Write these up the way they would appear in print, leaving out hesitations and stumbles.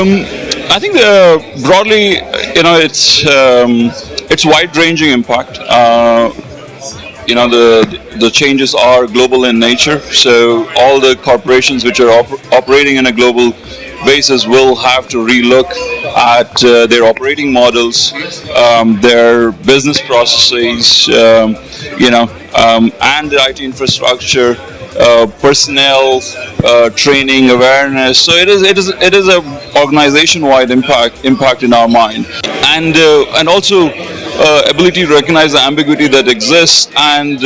I think broadly, it's wide-ranging impact. The changes are global in nature, so all the corporations which are operating in a global basis will have to relook at their operating models, their business processes, and the IT infrastructure, personnel, training, awareness. So it is a organization-wide impact in our mind, and also ability to recognize the ambiguity that exists and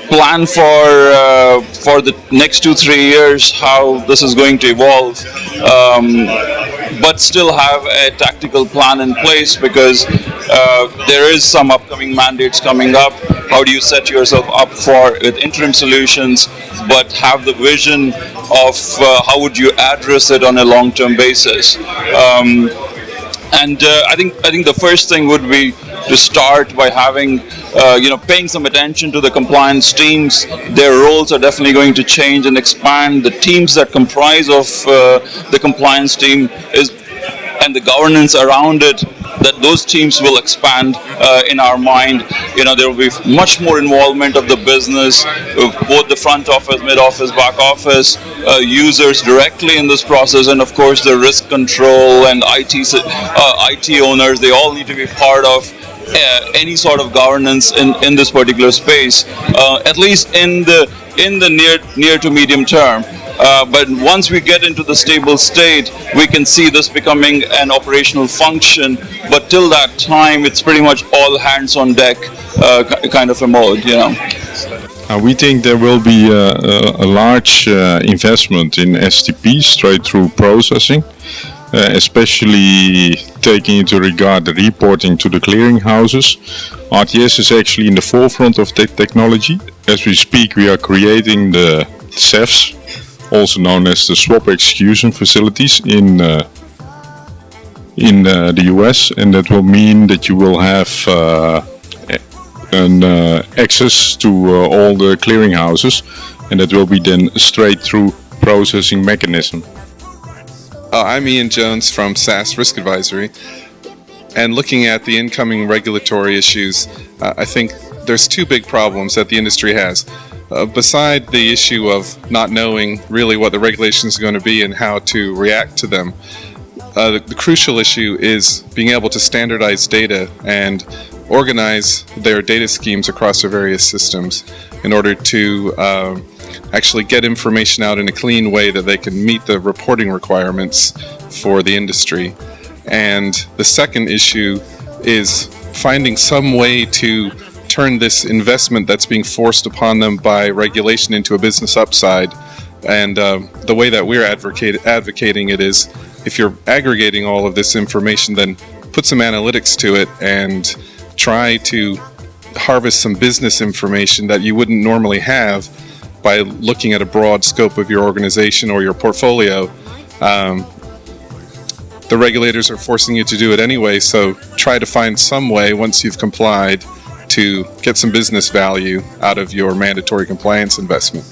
plan for the next 2-3 years how this is going to evolve, but still have a tactical plan in place because there is some upcoming mandates coming up. How do you set yourself up with interim solutions, but have the vision of how would you address it on a long-term basis? I think the first thing would be to start by having, paying some attention to the compliance teams. Their roles are definitely going to change and expand. The teams that comprise of the compliance team and the governance around it, that those teams will expand in our mind. There will be much more involvement of the business, both the front office, mid office, back office, users directly in this process, and of course the risk control and IT owners. They all need to be part of any sort of governance in this particular space, at least in the near to medium term. But once we get into the stable state, we can see this becoming an operational function. But till that time, it's pretty much all hands on deck kind of a mode, We think there will be a large investment in STP, straight-through processing, especially taking into regard the reporting to the clearinghouses. RTS is actually in the forefront of that technology. As we speak, we are creating the CEFs, also known as the swap execution facilities in the US, and that will mean that you will have access to all the clearinghouses, and that will be then a straight-through processing mechanism. I'm Ian Jones from SAS Risk Advisory, and looking at the incoming regulatory issues, I think there's two big problems that the industry has. Beside the issue of not knowing really what the regulations are going to be and how to react to them, the crucial issue is being able to standardize data and organize their data schemes across their various systems in order to actually get information out in a clean way that they can meet the reporting requirements for the industry. And the second issue is finding some way to turn this investment that's being forced upon them by regulation into a business upside. And the way that we're advocating it is, if you're aggregating all of this information, then put some analytics to it and try to harvest some business information that you wouldn't normally have by looking at a broad scope of your organization or your portfolio. The regulators are forcing you to do it anyway, so try to find some way, once you've complied, to get some business value out of your mandatory compliance investment.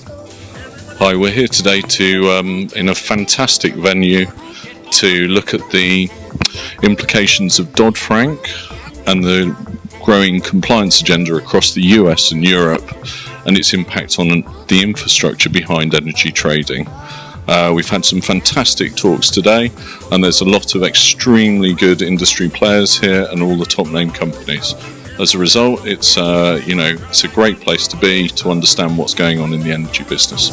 Hi, we're here today in a fantastic venue to look at the implications of Dodd-Frank and the growing compliance agenda across the US and Europe and its impact on the infrastructure behind energy trading. We've had some fantastic talks today, and there's a lot of extremely good industry players here and all the top name companies. As a result, it's a great place to be to understand what's going on in the energy business.